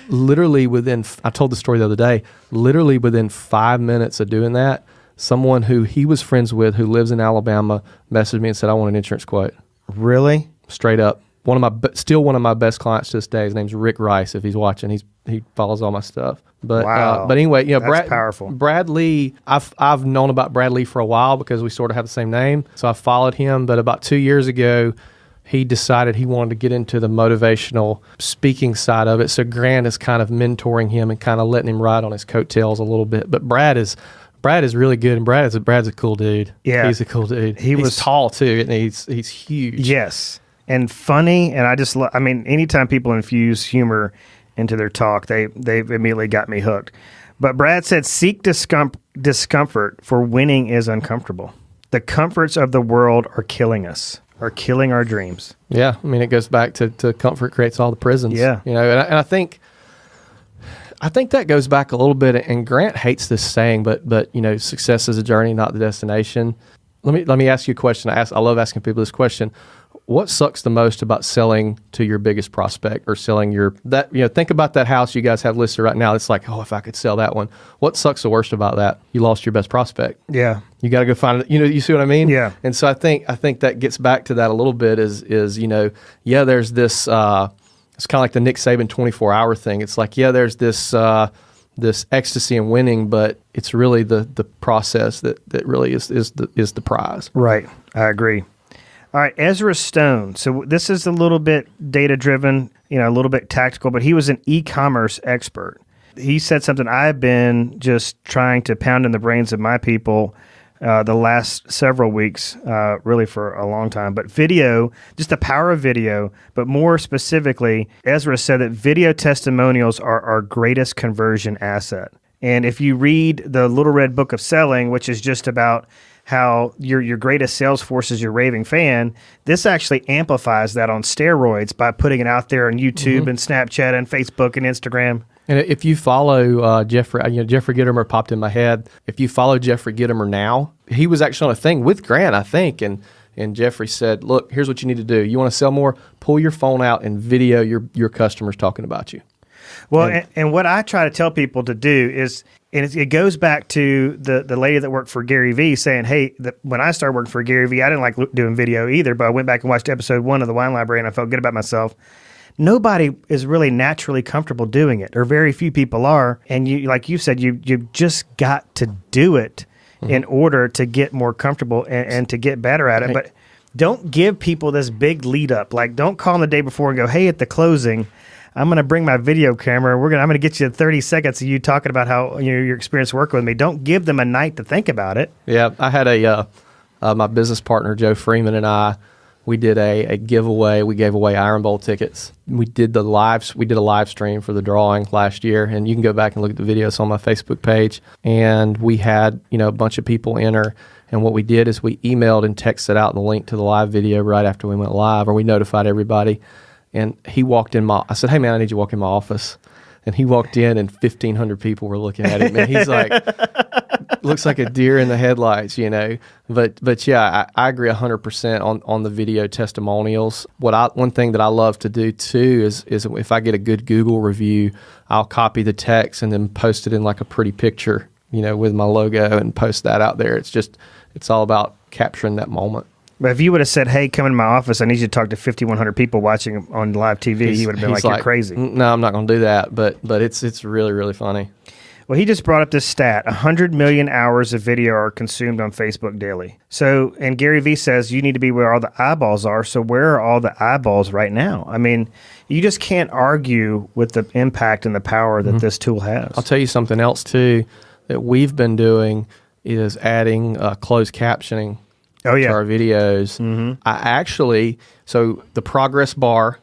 S3: Literally I told the story the other day, literally within 5 minutes of doing that, someone who he was friends with who lives in Alabama messaged me and said, I want an insurance quote.
S2: Really?
S3: Straight up. Still one of my best clients to this day. His name's Rick Rice. If he's watching, he follows all my stuff. But
S2: wow.
S3: But anyway,
S2: that's powerful.
S3: Bradley, I've known about Bradley for a while because we sort of have the same name. So I followed him. But about 2 years ago, he decided he wanted to get into the motivational speaking side of it. So Grant is kind of mentoring him and kind of letting him ride on his coattails a little bit. But Brad is really good, and Brad's a cool dude.
S2: Yeah,
S3: he's a cool dude. He's tall too, and he's huge.
S2: Yes, and funny. And I mean, anytime people infuse humor into their talk, they've immediately got me hooked. But Brad said, seek discomfort, for winning is uncomfortable. The comforts of the world are killing us, are killing our dreams.
S3: Yeah, I mean, it goes back to comfort creates all the prisons.
S2: Yeah.
S3: And I think I think that goes back a little bit, and Grant hates this saying, but success is a journey, not the destination. Let me ask you a question. I love asking people this question. What sucks the most about selling to your biggest prospect, or selling think about that house you guys have listed right now. It's like, oh, if I could sell that one. What sucks the worst about that? You lost your best prospect.
S2: Yeah.
S3: You got to go find it. You see what I mean?
S2: Yeah.
S3: And so I think that gets back to that a little bit is there's this, it's kind of like the Nick Saban 24-hour thing. It's like, there's this ecstasy in winning, but it's really the process that really is the prize.
S2: Right. I agree. All right, Ezra Stone. So this is a little bit data-driven, a little bit tactical, but he was an e-commerce expert. He said something I've been just trying to pound in the brains of my people the last several weeks, really for a long time. But video, just the power of video, but more specifically, Ezra said that video testimonials are our greatest conversion asset. And if you read the Little Red Book of Selling, which is just about how your greatest sales force is your raving fan, this actually amplifies that on steroids by putting it out there on YouTube and Snapchat and Facebook and Instagram.
S3: And if you follow Jeffrey Gitomer popped in my head. If you follow Jeffrey Gitomer now, he was actually on a thing with Grant, I think, and Jeffrey said, "Look, here's what you need to do. You want to sell more? Pull your phone out and video your customers talking about you."
S2: Well, and what I try to tell people to do is, and it goes back to the lady that worked for Gary Vee saying, hey, when I started working for Gary Vee, I didn't like doing video either, but I went back and watched episode 1 of the Wine Library and I felt good about myself. Nobody is really naturally comfortable doing it, or very few people are. And you, like you said, you've just got to do it in order to get more comfortable and to get better at it. But don't give people this big lead up. Like, don't call them the day before and go, hey, at the closing, I'm going to bring my video camera. I'm going to get you 30 seconds of you talking about how your experience working with me. Don't give them a night to think about it.
S3: Yeah, I had my business partner Joe Freeman and I. We did a giveaway. We gave away Iron Bowl tickets. We did a live stream for the drawing last year, and you can go back and look at the videos on my Facebook page. And we had a bunch of people enter. And what we did is we emailed and texted out the link to the live video right after we went live, or we notified everybody. And he walked in I said, hey, man, I need you to walk in my office. And he walked in, and 1,500 people were looking at him. And he's like, looks like a deer in the headlights, But yeah, I agree 100% on the video testimonials. One thing that I love to do, too, is if I get a good Google review, I'll copy the text and then post it in like a pretty picture, with my logo, and post that out there. It's all about capturing that moment.
S2: But if you would have said, hey, come in my office, I need you to talk to 5,100 people watching on live TV, he would have been like, you're crazy.
S3: No, I'm not going to do that. But it's really, really funny.
S2: Well, he just brought up this stat. 100 million hours of video are consumed on Facebook daily. So, and Gary Vee says you need to be where all the eyeballs are. So where are all the eyeballs right now? I mean, you just can't argue with the impact and the power that this tool has.
S3: I'll tell you something else, too, that we've been doing is adding closed captioning to our videos. So the progress bar,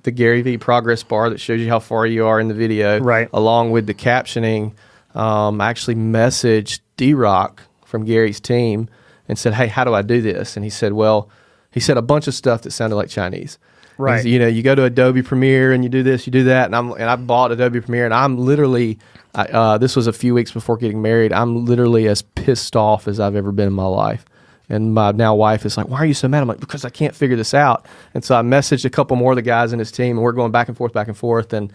S3: the Gary Vee progress bar that shows you how far you are in the video,
S2: right,
S3: along with the captioning, I actually messaged D-Rock from Gary's team and said, hey, how do I do this? And he said a bunch of stuff that sounded like Chinese.
S2: Right.
S3: You go to Adobe Premiere and you do this, you do that, and I bought Adobe Premiere, and I'm literally, this was a few weeks before getting married, I'm literally as pissed off as I've ever been in my life. And my now wife is like, why are you so mad? I'm like, because I can't figure this out. And so I messaged a couple more of the guys in his team, and we're going back and forth. And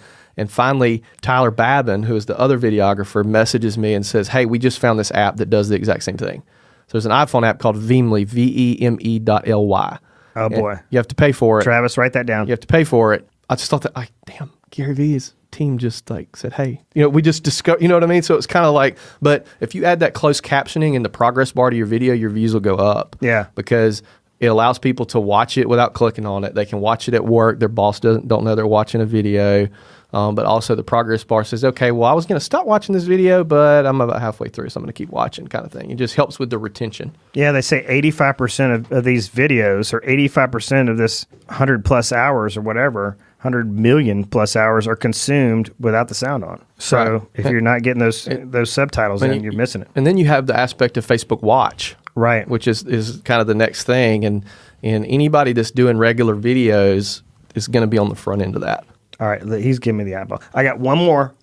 S3: finally, Tyler Babin, who is the other videographer, messages me and says, hey, we just found this app that does the exact same thing. So there's an iPhone app called Veemly, VEME.ly.
S2: Oh, boy.
S3: And you have to pay for it.
S2: Travis, write that down.
S3: You have to pay for it. I just thought that, damn, Gary Vee's team just said, hey, we just discovered, you know what I mean? So it's kind of like, but if you add that closed captioning in the progress bar to your video, your views will go up.
S2: Yeah.
S3: Because it allows people to watch it without clicking on it. They can watch it at work. Their boss don't know they're watching a video. But also the progress bar says, okay, well, I was going to stop watching this video, but I'm about halfway through, so I'm going to keep watching, kind of thing. It just helps with the retention. Yeah,
S2: they say 85% of these videos, or 85% of this 100 plus hours or whatever, 100 million plus hours are consumed without the sound on. So if you're not getting those subtitles in, you're missing it.
S3: And then you have the aspect of Facebook Watch,
S2: right,
S3: which is kind of the next thing. And anybody that's doing regular videos is going to be on the front end of that.
S2: All right, he's giving me the eyeball. I got one more.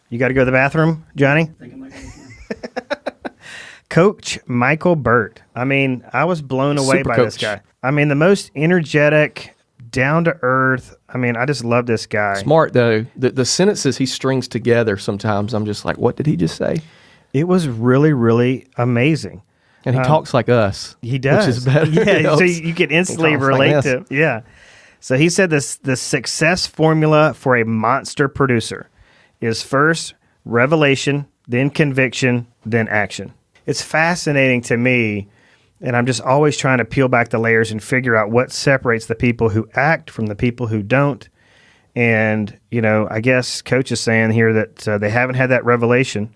S2: You got to go to the bathroom, Johnny? Coach Michael Burt. I mean, I was blown away
S3: Super
S2: by
S3: coach.
S2: this guy. I mean, the most energetic, down to earth. I mean, I just love this guy.
S3: Smart, though. The sentences he strings together sometimes, I'm just like, what did he just say?
S2: It was really, really amazing.
S3: And he talks like us.
S2: He does.
S3: Which is better.
S2: Yeah, so you can instantly relate to him. Yeah. So he said this: the success formula for a monster producer is first revelation, then conviction, then action. It's fascinating to me, and I'm just always trying to peel back the layers and figure out what separates the people who act from the people who don't. And, I guess Coach is saying here that they haven't had that revelation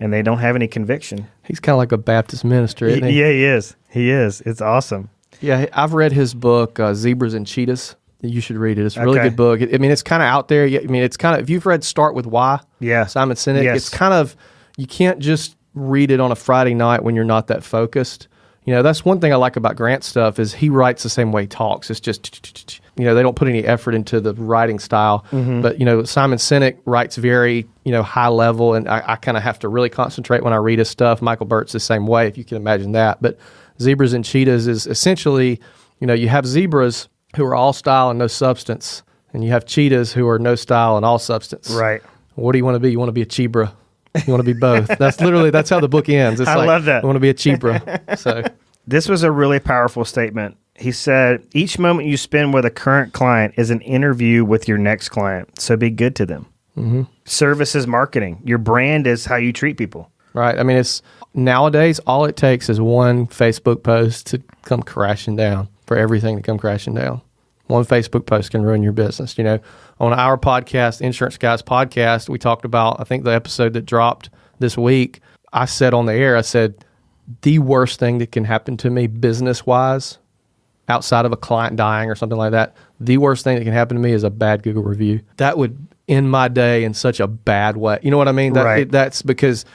S2: and they don't have any conviction.
S3: He's kind of like a Baptist minister, isn't he?
S2: Yeah, he is. He is. It's awesome.
S3: Yeah, I've read his book, Zebras and Cheetahs. You should read it. It's a really good book. It's kind of out there. It's kind of, if you've read Start With Why, Simon Sinek, it's kind of, you can't just read it on a Friday night when you're not that focused. That's one thing I like about Grant's stuff is he writes the same way he talks. It's just, they don't put any effort into the writing style. Mm-hmm. But, Simon Sinek writes very, high level, and I kind of have to really concentrate when I read his stuff. Michael Burt's the same way, if you can imagine that. But Zebras and Cheetahs is essentially, you have zebras who are all style and no substance, and you have cheetahs who are no style and all substance.
S2: Right.
S3: What do you want to be? You want to be a chebra. You want to be both. That's how the book ends. It's
S2: I love that.
S3: You want to be a chebra. So
S2: this was a really powerful statement. He said, each moment you spend with a current client is an interview with your next client. So be good to them. Mm-hmm. Service is marketing. Your brand is how you treat people.
S3: Right. It's nowadays, all it takes is one Facebook post to come crashing down, for everything to come crashing down. One Facebook post can ruin your business. On our podcast, Insurance Guys podcast, we talked about, I think the episode that dropped this week, I said on the air, I said, the worst thing that can happen to me business-wise, outside of a client dying or something like that, the worst thing that can happen to me is a bad Google review. That would end my day in such a bad way. You know what I mean?
S2: Right.
S3: That's because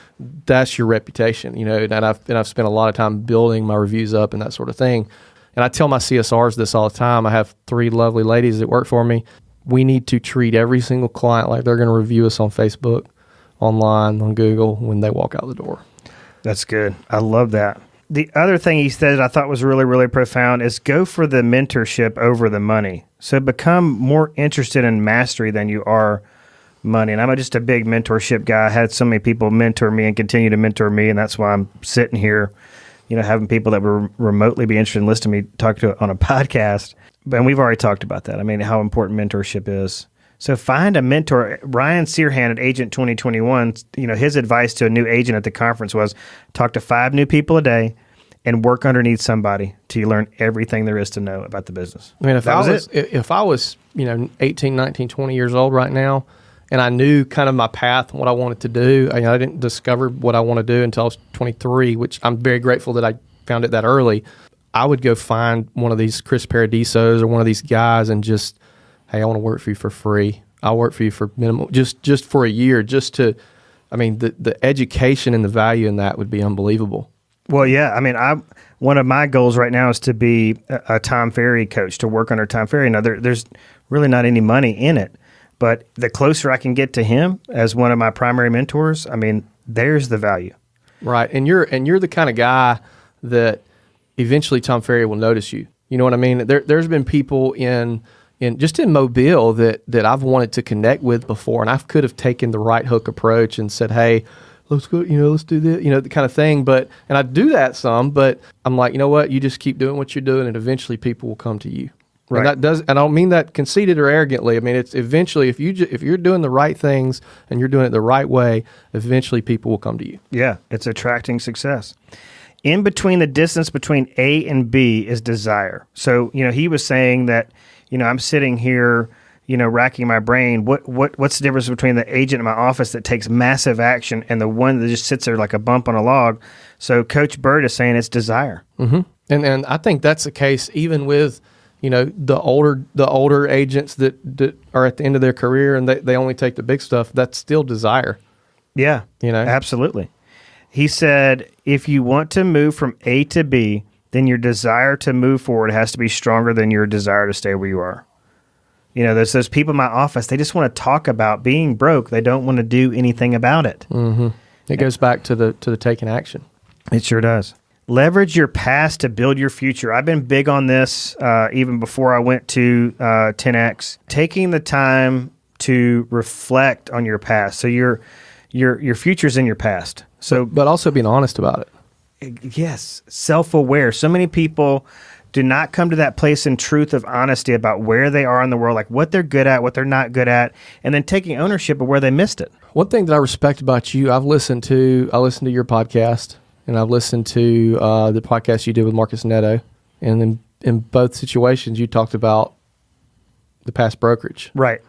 S3: that's your reputation, and I've spent a lot of time building my reviews up and that sort of thing. And I tell my CSRs this all the time. I have 3 lovely ladies that work for me. We need to treat every single client like they're going to review us on Facebook, online, on Google when they walk out the door.
S2: That's good. I love that. The other thing he said I thought was really, really profound is go for the mentorship over the money. So become more interested in mastery than you are money. And I'm just a big mentorship guy. I had so many people mentor me and continue to mentor me, and that's why I'm sitting here, having people that would remotely be interested in listening to me talk to on a podcast. And we've already talked about that. How important mentorship is. So find a mentor. Ryan Searhan at Agent 2021, his advice to a new agent at the conference was talk to 5 new people a day and work underneath somebody till you learn everything there is to know about the business.
S3: If I was 18, 19, 20 years old right now, and I knew kind of my path and what I wanted to do, I didn't discover what I want to do until I was 23, which I'm very grateful that I found it that early. I would go find one of these Chris Paradisos or one of these guys and just, hey, I want to work for you for free. I'll work for you for minimum, just for a year, the education and the value in that would be unbelievable.
S2: Well, yeah. One of my goals right now is to be a Tom Ferry coach, to work under Tom Ferry. Now, there's really not any money in it, but the closer I can get to him as one of my primary mentors, there's the value. Right.
S3: And you're the kind of guy that eventually Tom Ferry will notice you. You know what I mean? There's been people in Mobile that I've wanted to connect with before, and I could have taken the right hook approach and said, hey, let's go, let's do this, the kind of thing. And I do that some, but I'm like, you know what? You just keep doing what you're doing, and eventually people will come to you. Right. And I don't mean that conceited or arrogantly. It's eventually, if you're doing the right things and you're doing it the right way, eventually people will come to you.
S2: Yeah, it's attracting success. In between the distance between A and B is desire. So, he was saying that, I'm sitting here, racking my brain. What's the difference between the agent in my office that takes massive action and the one that just sits there like a bump on a log? So Coach Bird is saying it's desire.
S3: Mm-hmm. And I think that's the case even with, the older agents that are at the end of their career and they only take the big stuff. That's still desire.
S2: Yeah, absolutely. He said, if you want to move from A to B, then your desire to move forward has to be stronger than your desire to stay where you are. You know, there's those people in my office, they just want to talk about being broke. They don't want to do anything about it.
S3: Mm-hmm. It goes back to the taking action.
S2: It sure does. Leverage your past to build your future. I've been big on this even before I went to 10X. Taking the time to reflect on your past. So your future's in your past. So,
S3: but also being honest about
S2: it. Yes, self-aware. So many people do not come to that place in truth of honesty about where they are in the world, like what they're good at, what they're not good at, and then taking ownership of where they missed it.
S3: One thing that I respect about you, I listened to your podcast, and I've listened to the podcast you did with Marcus Netto, and in both situations you talked about the past brokerage.
S2: Right.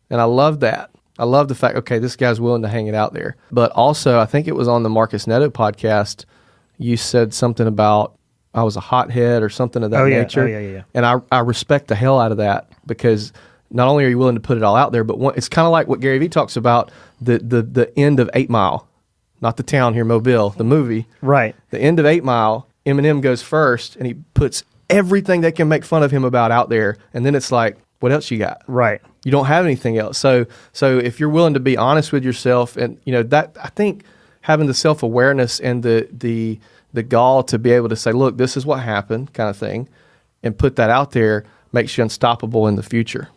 S3: And I love that. I love the fact, okay, this guy's willing to hang it out there. But also, I think it was on the Marcus Netto podcast, you said something about I was a hothead or something of that nature.
S2: Oh, yeah.
S3: And I respect the hell out of that, because not only are you willing to put it all out there, but it's kind of like what Gary Vee talks about, the end of 8 Mile. Not the town here, Mobile, the movie.
S2: Right.
S3: The end of 8 Mile, Eminem goes first, and he puts everything they can make fun of him about out there. And then it's like, what else you got?
S2: Right.
S3: You don't have anything else. So if you're willing to be honest with yourself, and that, I think having the self-awareness and the gall to be able to say, look, this is what happened, kind of thing, and put that out there makes you unstoppable in the future.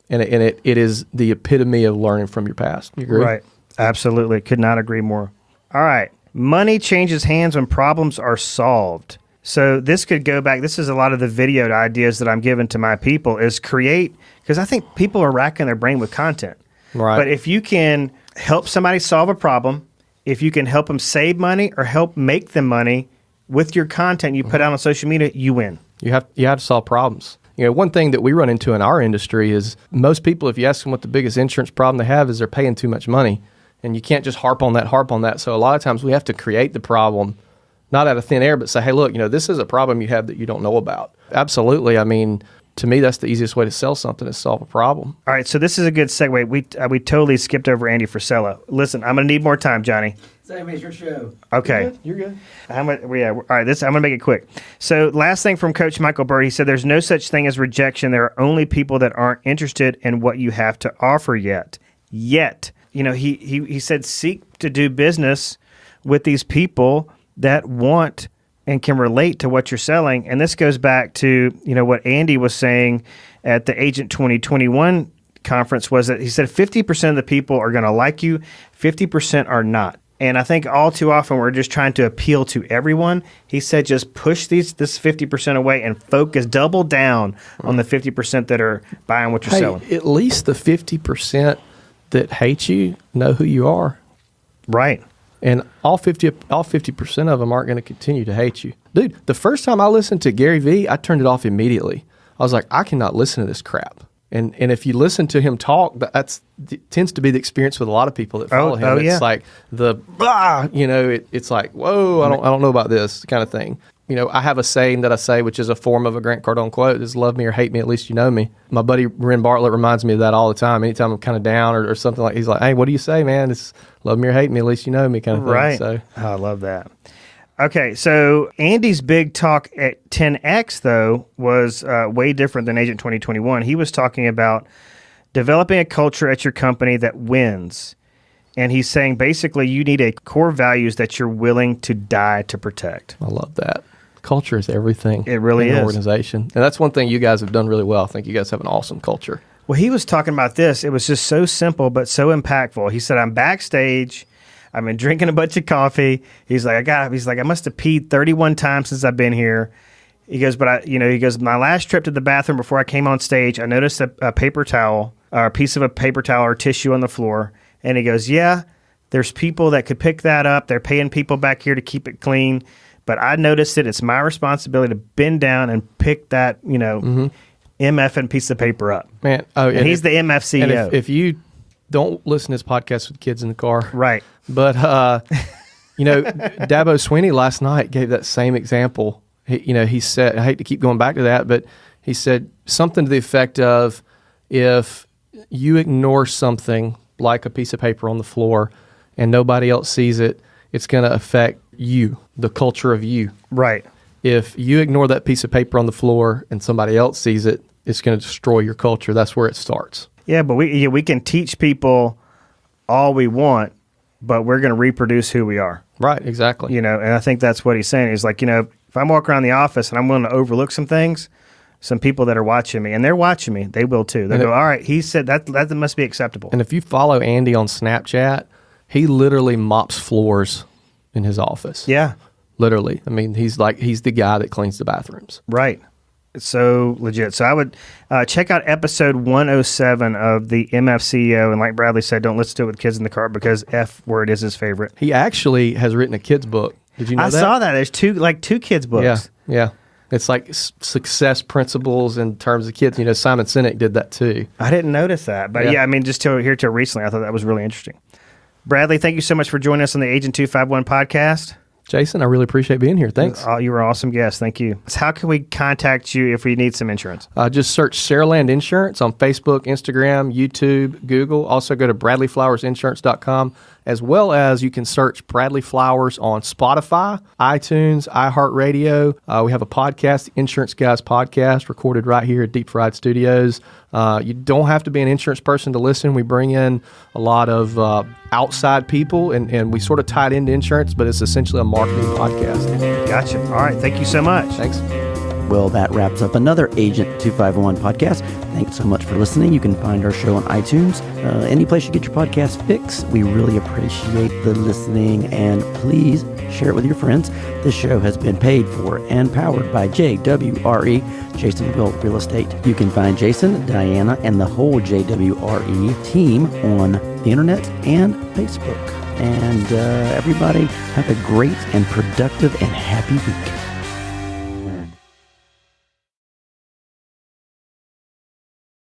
S3: And it is the epitome of learning from your past. You agree?
S2: Right. Absolutely. Could not agree more. All right. Money changes hands when problems are solved. So this could go back. This is a lot of the video ideas that I'm giving to my people is create, because I think people are racking their brain with content.
S3: Right.
S2: But if you can help somebody solve a problem, if you can help them save money or help make them money with your content you put out on social media, you win.
S3: You have to solve problems. One thing that we run into in our industry is most people, if you ask them what the biggest insurance problem they have is they're paying too much money. And you can't just harp on that. So a lot of times we have to create the problem, not out of thin air, but say, hey, look, this is a problem you have that you don't know about. Absolutely. I mean, to me, that's the easiest way to sell something is solve a problem.
S2: All right, so this is a good segue. We totally skipped over Andy Frisella. Listen, I'm going to need more time, Johnny.
S4: Same as your show.
S2: Okay.
S3: You're good.
S2: All right, I'm going to make it quick. So last thing from Coach Michael Bird, he said there's no such thing as rejection. There are only people that aren't interested in what you have to offer yet. He said seek to do business with these people that want and can relate to what you're selling. And this goes back to, what Andy was saying at the Agent 2021 conference was that he said 50% of the people are going to like you, 50% are not. And I think all too often we're just trying to appeal to everyone. He said just push this 50% away and focus, double down on the 50% that are buying what you're selling.
S3: At least the 50% that hate you know who you are.
S2: Right.
S3: And all 50% of them aren't going to continue to hate you. Dude, the first time I listened to Gary Vee, I turned it off immediately. I was like, I cannot listen to this crap. And if you listen to him talk, tends to be the experience with a lot of people that follow him. It's like it's like, whoa, I don't know about this kind of thing. I have a saying that I say, which is a form of a Grant Cardone quote, is love me or hate me, at least you know me. My buddy Ren Bartlett reminds me of that all the time. Anytime I'm kind of down or something he's like, hey, what do you say, man? It's love me or hate me, at least you know me kind of thing.
S2: Right.
S3: So.
S2: I love that. Okay, so Andy's big talk at 10X, though, was way different than Agent 2021. He was talking about developing a culture at your company that wins. And he's saying basically you need a core values that you're willing to die to protect.
S3: I love that. Culture is everything.
S2: It really
S3: in
S2: is.
S3: An organization. And that's one thing you guys have done really well. I think you guys have an awesome culture.
S2: Well, he was talking about this. It was just so simple but so impactful. He said, I'm backstage. I've been drinking a bunch of coffee. He's like, I must have peed 31 times since I've been here. He goes, my last trip to the bathroom before I came on stage, I noticed a paper towel or a piece of a paper towel or tissue on the floor. And he goes, yeah, there's people that could pick that up. They're paying people back here to keep it clean. But I noticed it. It's my responsibility to bend down and pick that, MF piece of paper up.
S3: Man,
S2: and he's the MF CEO.
S3: And if you don't listen to this podcast with kids in the car.
S2: Right.
S3: But, Dabo Sweeney last night gave that same example. He said, I hate to keep going back to that, but he said something to the effect of, if you ignore something like a piece of paper on the floor and nobody else sees it, it's going to affect you, the culture of you.
S2: Right.
S3: If you ignore that piece of paper on the floor and somebody else sees it, it's going to destroy your culture. That's where it starts.
S2: Yeah, but we can teach people all we want, but we're going to reproduce who we are.
S3: Right, exactly.
S2: And I think that's what he's saying. He's like, if I'm walking around the office and I'm willing to overlook some things, some people that are watching me, and they're watching me, they will too. They'll go, all right, he said that must be acceptable.
S3: And if you follow Andy on Snapchat, he literally mops floors in his office.
S2: Yeah.
S3: Literally. I mean, he's the guy that cleans the bathrooms.
S2: Right. It's so legit. So I would check out episode 107 of the MF CEO. And like Bradley said, don't listen to it with kids in the car because F word is his favorite.
S3: He actually has written a kid's book. Did you know that?
S2: I saw that. There's two kids' books.
S3: Yeah. It's like success principles in terms of kids. Simon Sinek did that too.
S2: I didn't notice that. But yeah, I mean, just till recently, I thought that was really interesting. Bradley, thank you so much for joining us on the Agent 251 podcast.
S3: Jason, I really appreciate being here. Thanks.
S2: You were an awesome guest. Thank you. So how can we contact you if we need some insurance?
S3: Just search Saraland Insurance on Facebook, Instagram, YouTube, Google. Also go to bradleyflowersinsurance.com, as well as you can search Bradley Flowers on Spotify, iTunes, iHeartRadio. We have a podcast, Insurance Guys Podcast, recorded right here at Deep Fried Studios. You don't have to be an insurance person to listen. We bring in a lot of outside people, and we sort of tie it into insurance, but it's essentially a marketing podcast.
S2: Gotcha. All right. Thank you so much.
S3: Thanks.
S4: Well, that wraps up another Agent 251 podcast. Thanks so much for listening. You can find our show on iTunes, any place you get your podcast fix. We really appreciate the listening, and please share it with your friends. This show has been paid for and powered by JWRE, Jason Will Real Estate. You can find Jason, Diana, and the whole JWRE team on the internet and Facebook. And everybody have a great and productive and happy week.